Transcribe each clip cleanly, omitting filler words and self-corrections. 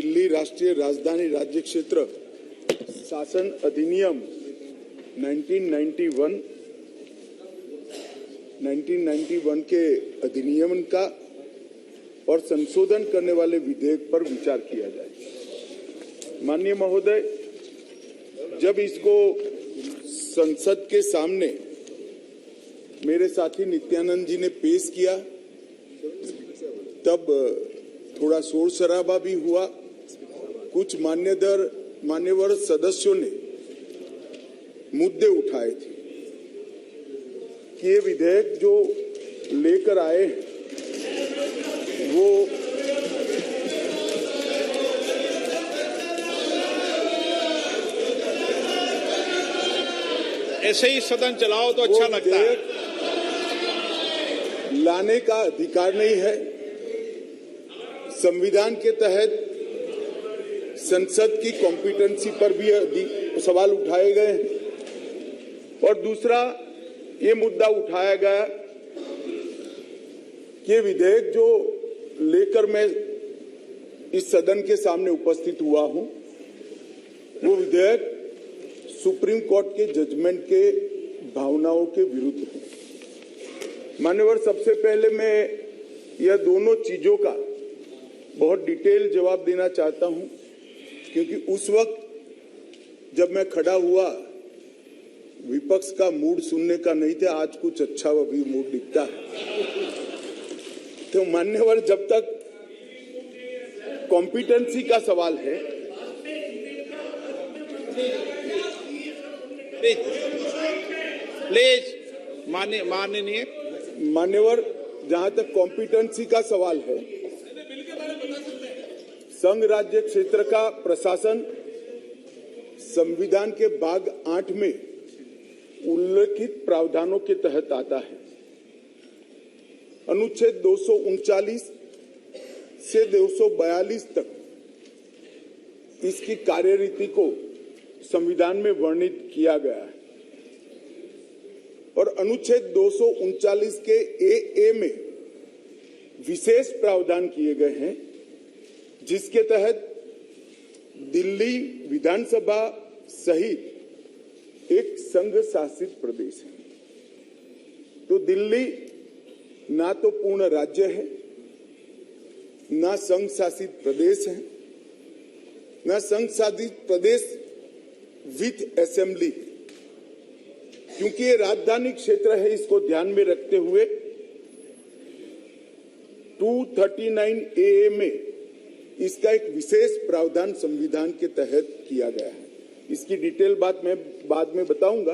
दिल्ली राष्ट्रीय राजधानी राज्य क्षेत्र शासन अधिनियम 1991 के अधिनियम का और संशोधन करने वाले विधेयक पर विचार किया जाए। माननीय महोदय, जब इसको संसद के सामने मेरे साथी नित्यानंद जी ने पेश किया तब थोड़ा शोर शराबा भी हुआ। कुछ मान्यवर सदस्यों ने मुद्दे उठाए थे कि ये विधेयक जो लेकर आए वो ऐसे ही सदन चलाओ तो अच्छा लगता है। लाने का अधिकार नहीं है। संविधान के तहत संसद की कॉम्पिटेंसी पर भी सवाल उठाए गए हैं और दूसरा ये मुद्दा उठाया गया कि विधेयक जो लेकर मैं इस सदन के सामने उपस्थित हुआ हूं वो विधेयक सुप्रीम कोर्ट के जजमेंट के भावनाओं के विरुद्ध है। मान्यवर, सबसे पहले मैं यह दोनों चीजों का बहुत डिटेल जवाब देना चाहता हूं क्योंकि उस वक्त जब मैं खड़ा हुआ विपक्ष का मूड सुनने का नहीं था। आज कुछ अच्छा भी मूड दिखता है। तो मान्यवर, जब तक कॉम्पिटेंसी का सवाल है, प्लीज माननीय मान्यवर, जहां तक कॉम्पिटेंसी का सवाल है, संघ राज्य क्षेत्र का प्रशासन संविधान के भाग 8 में उल्लेखित प्रावधानों के तहत आता है। अनुच्छेद 239 से 242 तक इसकी कार्यरीति को संविधान में वर्णित किया गया है और अनुच्छेद 239 के ए में विशेष प्रावधान किए गए हैं जिसके तहत दिल्ली विधानसभा सहित एक संघ शासित प्रदेश है। तो दिल्ली ना तो पूर्ण राज्य है, ना संघ शासित प्रदेश है, ना संघ शासित प्रदेश विथ असेंबली। क्योंकि ये राजधानी क्षेत्र है, इसको ध्यान में रखते हुए 239A में इसका एक विशेष प्रावधान संविधान के तहत किया गया है। इसकी डिटेल बात मैं बाद में बताऊंगा।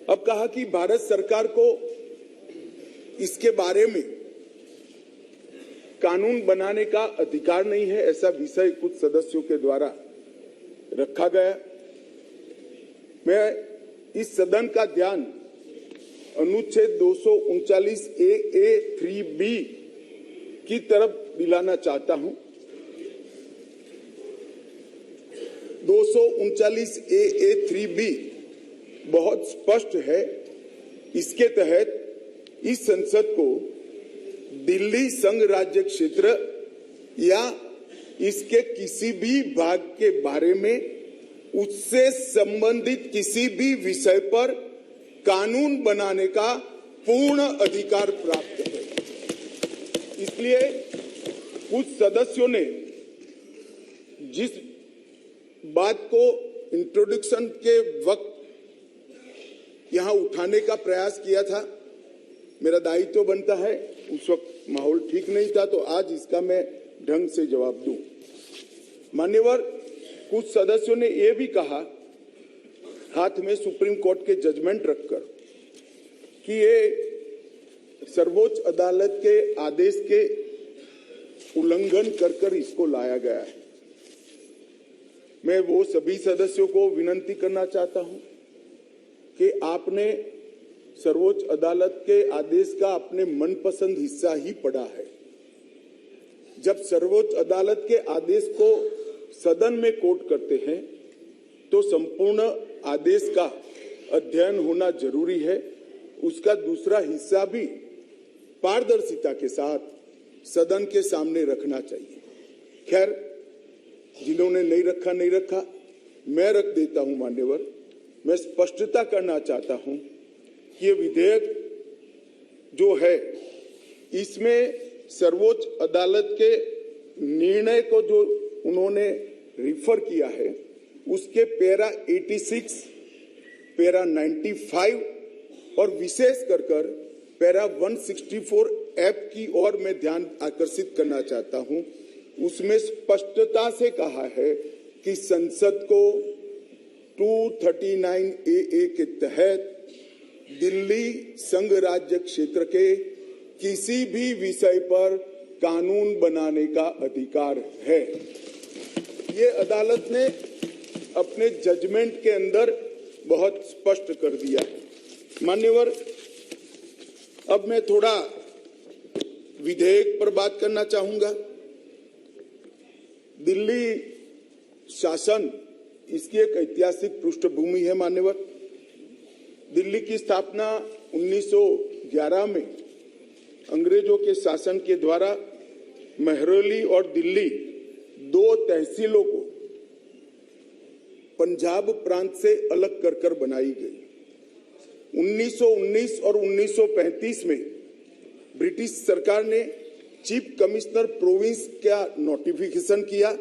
अब कहा कि भारत सरकार को इसके बारे में कानून बनाने का अधिकार नहीं है, ऐसा विषय कुछ सदस्यों के द्वारा रखा गया। मैं इस सदन का ध्यान अनुच्छेद 239A3B की तरफ दिलाना चाहता हूं। 239A3B बहुत स्पष्ट है। इसके तहत इस संसद को दिल्ली संघ राज्य क्षेत्र या इसके किसी भी भाग के बारे में उससे संबंधित किसी भी विषय पर कानून बनाने का पूर्ण अधिकार प्राप्त है। इसलिए कुछ सदस्यों ने जिस बात को इंट्रोडक्शन के वक्त यहां उठाने का प्रयास किया था, मेरा दायित्व बनता है, उस वक्त माहौल ठीक नहीं था, तो आज इसका मैं ढंग से जवाब दूं। मान्यवर, कुछ सदस्यों ने यह भी कहा हाथ में सुप्रीम कोर्ट के जजमेंट रखकर कि ये सर्वोच्च अदालत के आदेश के उल्लंघन कर इसको लाया गया है। मैं वो सभी सदस्यों को विनती करना चाहता हूं कि आपने सर्वोच्च अदालत के आदेश का अपने मनपसंद हिस्सा ही पढ़ा है। जब सर्वोच्च अदालत के आदेश को सदन में कोट करते हैं तो संपूर्ण आदेश का अध्ययन होना जरूरी है। उसका दूसरा हिस्सा भी पारदर्शिता के साथ सदन के सामने रखना चाहिए। खैर, जिन्होंने नहीं रखा, मैं रख देता हूं मान्यवर। मैं स्पष्टता करना चाहता हूं कि ये विधेयक जो है, इसमें सर्वोच्च अदालत के निर्णय को जो उन्होंने रिफर किया है, उसके पैरा 86, पैरा 95 और विशेष कर पैरा 164F की ओर मैं ध्यान आकर्षित करना चाहता हूं। उसमें स्पष्टता से कहा है कि संसद को 239AA के तहत दिल्ली संघ राज्य क्षेत्र के किसी भी विषय पर कानून बनाने का अधिकार है। ये अदालत ने अपने जजमेंट के अंदर बहुत स्पष्ट कर दिया है। मान्यवर, अब मैं थोड़ा विधेयक पर बात करना चाहूंगा। दिल्ली शासन, इसकी एक ऐतिहासिक पृष्ठभूमि है मान्यवर। दिल्ली की स्थापना 1911 में अंग्रेजों के शासन के द्वारा महरौली और दिल्ली दो तहसीलों को पंजाब प्रांत से अलग कर बनाई गई। 1919 और 1935 में ब्रिटिश सरकार ने चीफ कमिश्नर प्रोविंस का नोटिफिकेशन किया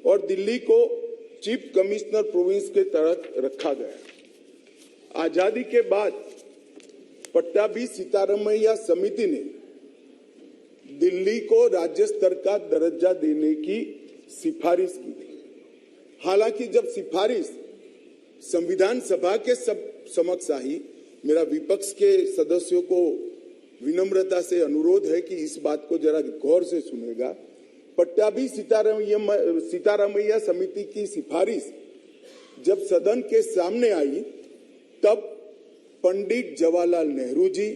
और दिल्ली को चीफ कमिश्नर प्रोविंस के तहत रखा गया। आजादी के बाद पट्टाभी सीतारामैया समिति ने दिल्ली को राज्य स्तर का दर्जा देने की सिफारिश की थी। हालांकि जब सिफारिश संविधान सभा के समक्ष आई, मेरा विपक्ष के सदस्यों को विनम्रता से अनुरोध है कि इस बात को जरा गौर से सुनेगा। पट्टाभी सीतारामैया समिति की सिफारिश जब सदन के सामने आई, तब पंडित जवाहरलाल नेहरू जी,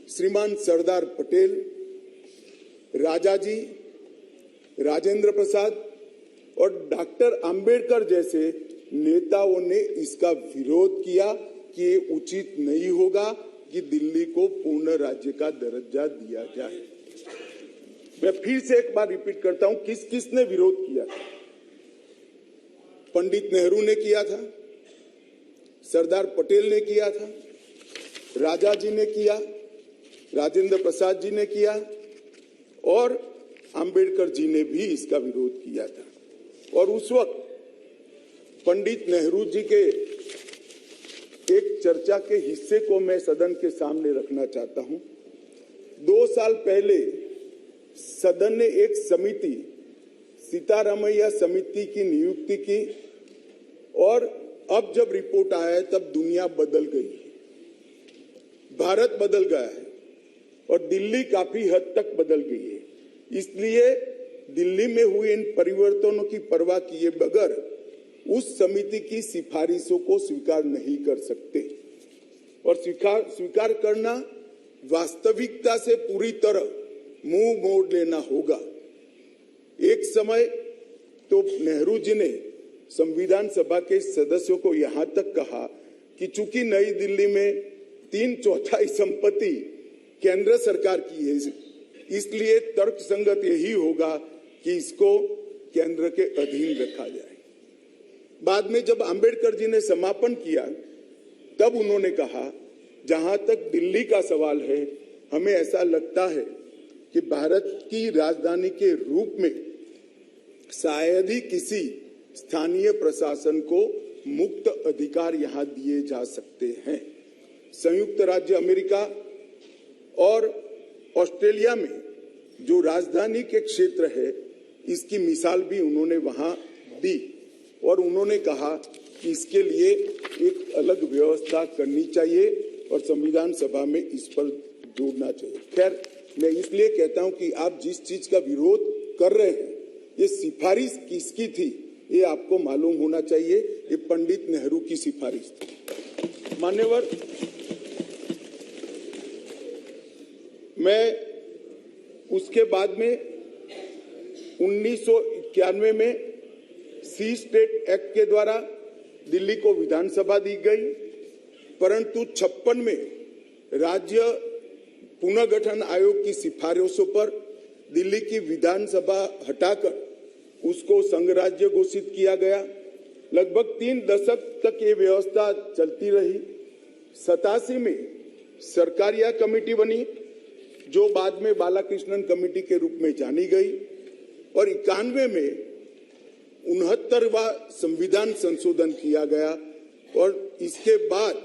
श्रीमान सरदार पटेल, राजाजी, राजेंद्र प्रसाद और डॉक्टर अंबेडकर जैसे नेताओं ने इसका विरोध किया कि ये उचित नहीं होगा कि दिल्ली को पूर्ण राज्य का दर्जा दिया जाए। मैं फिर से एक बार रिपीट करता हूं, किसने विरोध किया था? पंडित नेहरू ने किया था, सरदार पटेल ने किया था, राजा जी ने किया, राजेंद्र प्रसाद जी ने किया और अंबेडकर जी ने भी इसका विरोध किया था। और उस वक्त पंडित नेहरू जी के एक चर्चा के हिस्से को मैं सदन के सामने रखना चाहता हूं। 2 साल पहले सदन ने एक समिति, सीतारामैया समिति की नियुक्ति की और अब जब रिपोर्ट आया तब दुनिया बदल गई, भारत बदल गया है और दिल्ली काफी हद तक बदल गई है। इसलिए दिल्ली में हुए इन परिवर्तनों की परवाह किए बगैर उस समिति की सिफारिशों को स्वीकार नहीं कर सकते और स्वीकार करना वास्तविकता से पूरी तरह मुंह मोड़ लेना होगा। एक समय तो नेहरू जी ने संविधान सभा के सदस्यों को यहां तक कहा कि चूंकि नई दिल्ली में 3/4 संपत्ति केंद्र सरकार की है, इसलिए तर्कसंगत यही होगा कि इसको केंद्र के अधीन रखा जाए। बाद में जब अंबेडकर जी ने समापन किया, तब उन्होंने कहा, जहां तक दिल्ली का सवाल है, हमें ऐसा लगता है कि भारत की राजधानी के रूप में शायद ही किसी स्थानीय प्रशासन को मुक्त अधिकार यहां दिए जा सकते हैं। संयुक्त राज्य अमेरिका और ऑस्ट्रेलिया में जो राजधानी के क्षेत्र है, इसकी मिसाल भी उन्होंने वहां दी और उन्होंने कहा कि इसके लिए एक अलग व्यवस्था करनी चाहिए और संविधान सभा में इस पर जोड़ना चाहिए। खैर, मैं इसलिए कहता हूं कि आप जिस चीज का विरोध कर रहे हैं, ये सिफारिश किसकी थी ये आपको मालूम होना चाहिए। ये पंडित नेहरू की सिफारिश थी। मान्यवर, मैं उसके बाद में 1991 में सी स्टेट एक्ट के द्वारा दिल्ली को विधानसभा दी गई, परंतु 56 में राज्य पुनर्गठन आयोग की सिफारिशों पर दिल्ली की विधानसभा हटाकर उसको संघ राज्य घोषित किया गया। लगभग 3 दशक तक ये व्यवस्था चलती रही। 87 में सरकारिया कमेटी बनी, जो बाद में बालाकृष्णन कमेटी के रूप में जानी गई, और 91 में 69वां संविधान संशोधन किया गया, और इसके बाद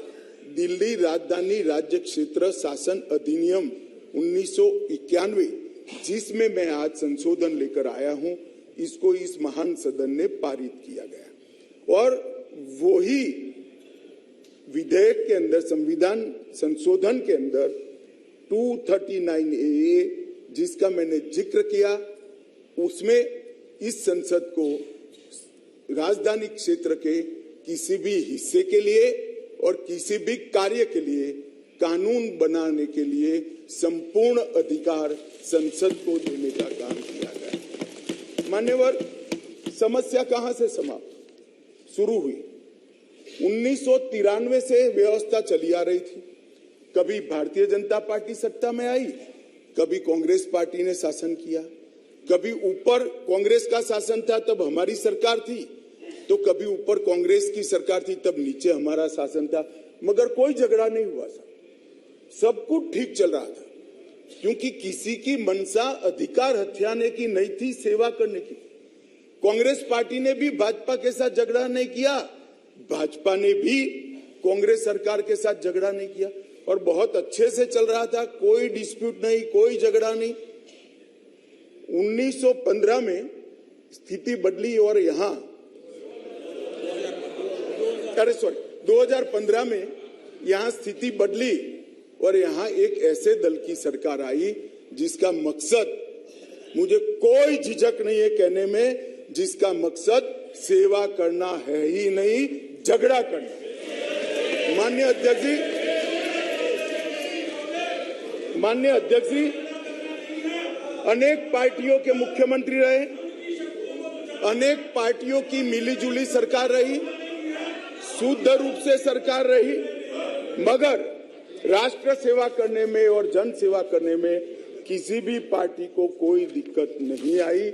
दिल्ली राजधानी राज्य क्षेत्र शासन अधिनियम 1991, जिसमें मैं आज संशोधन लेकर आया हूं, इसको इस महान सदन ने पारित किया गया। और वही विधेयक के अंदर, संविधान संशोधन के अंदर 239A, जिसका मैंने जिक्र किया, उसमें इस संसद को राजधानी क्षेत्र के किसी भी हिस्से के लिए और किसी भी कार्य के लिए कानून बनाने के लिए संपूर्ण अधिकार संसद को देने का काम किया गया। मान्यवर, समस्या कहां से समाप्त शुरू हुई? 1993 से व्यवस्था चली आ रही थी। कभी भारतीय जनता पार्टी सत्ता में आई, कभी कांग्रेस पार्टी ने शासन किया, कभी ऊपर कांग्रेस का शासन था तब हमारी सरकार थी, तो कभी ऊपर कांग्रेस की सरकार थी तब नीचे हमारा शासन था, मगर कोई झगड़ा नहीं हुआ था, सब कुछ ठीक चल रहा था, क्योंकि किसी की मंशा अधिकार हथियाने की नहीं थी, सेवा करने की। कांग्रेस पार्टी ने भी भाजपा के साथ झगड़ा नहीं किया, भाजपा ने भी कांग्रेस सरकार के साथ झगड़ा नहीं किया, और बहुत अच्छे से चल रहा था, कोई डिस्प्यूट नहीं, कोई झगड़ा नहीं। 1915 में स्थिति बदली और यहां 2015 में यहां स्थिति बदली और यहां एक ऐसे दल की सरकार आई जिसका मकसद, मुझे कोई झिझक नहीं है कहने में, जिसका मकसद सेवा करना है ही नहीं, झगड़ा करना। माननीय अध्यक्ष जी अनेक पार्टियों के मुख्यमंत्री रहे, अनेक पार्टियों की मिलीजुली सरकार रही, शुद्ध रूप से सरकार रही, मगर राष्ट्र सेवा करने में और जन सेवा करने में किसी भी पार्टी को कोई दिक्कत नहीं आई।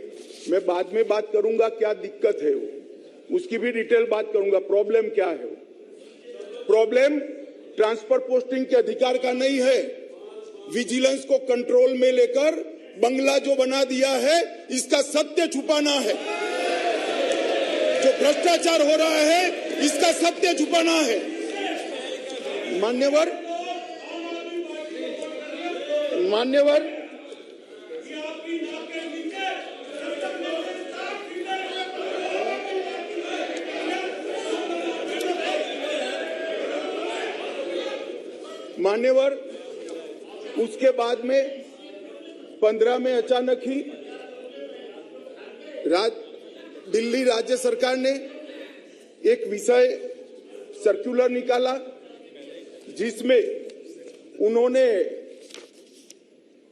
मैं बाद में बात करूंगा क्या दिक्कत है वो, उसकी भी डिटेल बात करूंगा, प्रॉब्लम क्या है। प्रॉब्लम ट्रांसफर पोस्टिंग के अधिकार का नहीं है, विजिलेंस को कंट्रोल में लेकर बंगला जो बना दिया है, इसका सत्य छुपाना है। जो भ्रष्टाचार हो रहा है, इसका सत्य छुपाना है। मान्यवर, उसके बाद में 15 में अचानक ही दिल्ली राज्य सरकार ने एक विषय सर्कुलर निकाला, जिसमें उन्होंने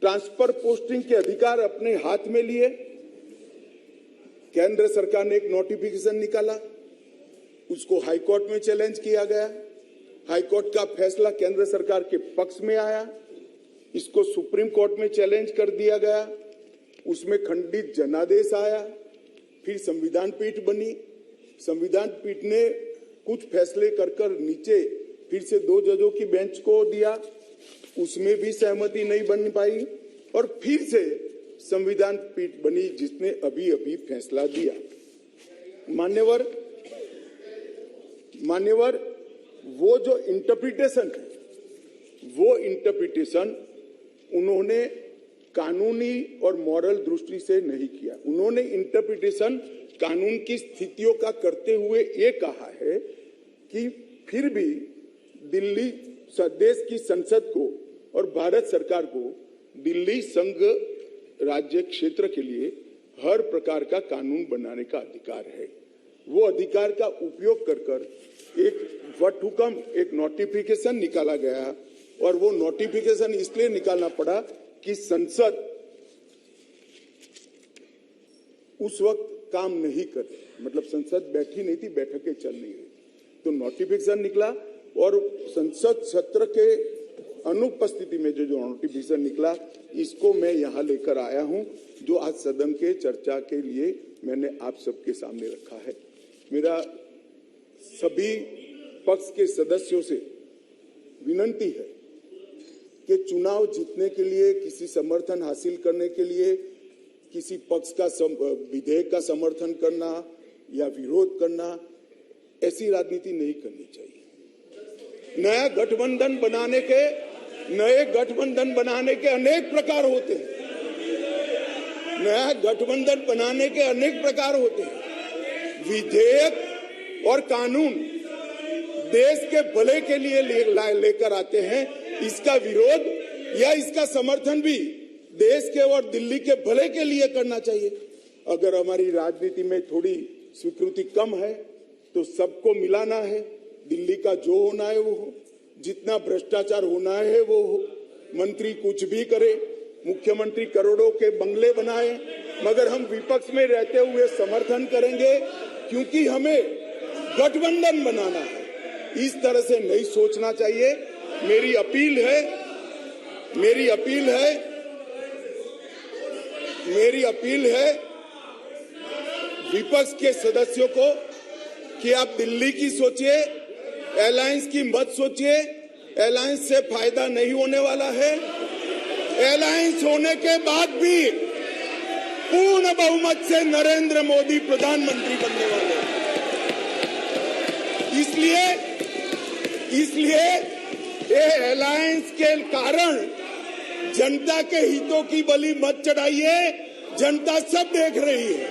ट्रांसफर पोस्टिंग के अधिकार अपने हाथ में लिए। केंद्र सरकार ने एक नोटिफिकेशन निकाला, उसको हाईकोर्ट में चैलेंज किया गया। हाईकोर्ट का फैसला केंद्र सरकार के पक्ष में आया, इसको सुप्रीम कोर्ट में चैलेंज कर दिया गया, उसमें खंडित जनादेश आया, फिर संविधान पीठ बनी। संविधान पीठ ने कुछ फैसले कर नीचे फिर से 2 जजों की बेंच को दिया, उसमें भी सहमति नहीं बन पाई, और फिर से संविधान पीठ बनी जिसने अभी फैसला दिया। मान्यवर, वो जो इंटरप्रिटेशन है, वो इंटरप्रिटेशन उन्होंने कानूनी और मॉरल दृष्टि से नहीं किया। उन्होंने इंटरप्रिटेशन कानून की स्थितियों का करते हुए ये कहा है कि फिर भी दिल्ली देश की संसद को और भारत सरकार को दिल्ली संघ राज्य क्षेत्र के लिए हर प्रकार का कानून बनाने का अधिकार है। वो अधिकार का उपयोग कर एक वटहुकम, एक नोटिफिकेशन निकाला गया, और वो नोटिफिकेशन इसलिए निकालना पड़ा कि संसद उस वक्त काम नहीं कर रही, मतलब संसद बैठी नहीं थी, बैठकें चल नहीं रही, तो नोटिफिकेशन निकला, और संसद सत्र के अनुपस्थिति में जो नोटिफिकेशन निकला, इसको मैं यहाँ लेकर आया हूँ, जो आज सदन के चर्चा के लिए मैंने आप सबके सामने रखा है। मेरा सभी पक्ष के सदस्यों से विनती है कि चुनाव जीतने के लिए, किसी समर्थन हासिल करने के लिए, किसी पक्ष का विधेयक का समर्थन करना या विरोध करना, ऐसी राजनीति नहीं करनी चाहिए। नए गठबंधन बनाने के अनेक प्रकार होते हैं। नया गठबंधन बनाने के अनेक प्रकार होते हैं। विधेयक और कानून देश के भले के लिए लेकर आते हैं। इसका विरोध या इसका समर्थन भी देश के और दिल्ली के भले के लिए करना चाहिए। अगर हमारी राजनीति में थोड़ी स्वीकृति कम है तो सबको मिलाना है। दिल्ली का जो होना है वो हो, जितना भ्रष्टाचार होना है वो हो। मंत्री कुछ भी करे, मुख्यमंत्री करोड़ों के बंगले बनाए, मगर हम विपक्ष में रहते हुए समर्थन करेंगे, क्योंकि हमें गठबंधन बनाना है। इस तरह से नहीं सोचना चाहिए। मेरी अपील है विपक्ष के सदस्यों को कि आप दिल्ली की सोचिए, अलायंस की मत सोचिए। अलायंस से फायदा नहीं होने वाला है। अलायंस होने के बाद भी पूर्ण बहुमत से नरेंद्र मोदी प्रधानमंत्री बनने वाले हैं। इसलिए ये अलायंस के कारण जनता के हितों की बलि मत चढ़ाइए। जनता सब देख रही है।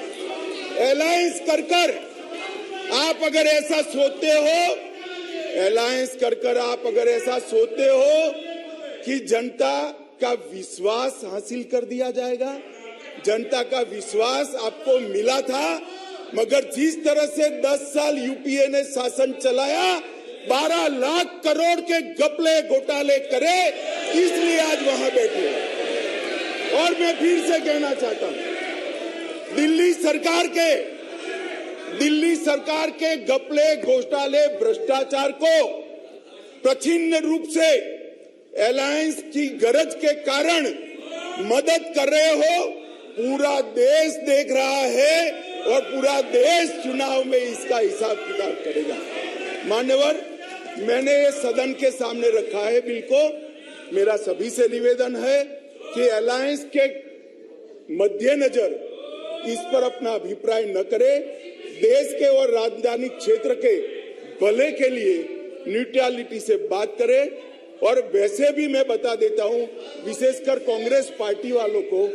अलायंस कर आप अगर ऐसा सोचते हो, कि जनता का विश्वास हासिल कर दिया जाएगा, जनता का विश्वास आपको मिला था, मगर जिस तरह से 10 साल यूपीए ने शासन चलाया, 12 लाख करोड़ के घपले घोटाले करे, इसलिए आज वहां बैठे। और मैं फिर से कहना चाहता हूं, दिल्ली सरकार के घपले घोटाले भ्रष्टाचार को प्रच्छन्न रूप से अलायंस की गरज के कारण मदद कर रहे हो। पूरा देश देख रहा है और पूरा देश चुनाव में इसका हिसाब किताब करेगा। मान्यवर, मैंने ये सदन के सामने रखा है बिल को। मेरा सभी से निवेदन है कि अलायंस के मद्देनजर इस पर अपना अभिप्राय न करे। देश के और राजधानी क्षेत्र के भले के लिए न्यूट्रलिटी से बात करें। और वैसे भी मैं बता देता हूं, विशेषकर कांग्रेस पार्टी वालों को,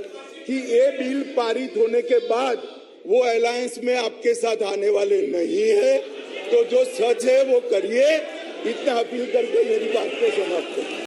कि ये बिल पारित होने के बाद वो अलायंस में आपके साथ आने वाले नहीं है। तो जो सच है वो करिए। इतना अपील करके मेरी बात को समाप्त करें।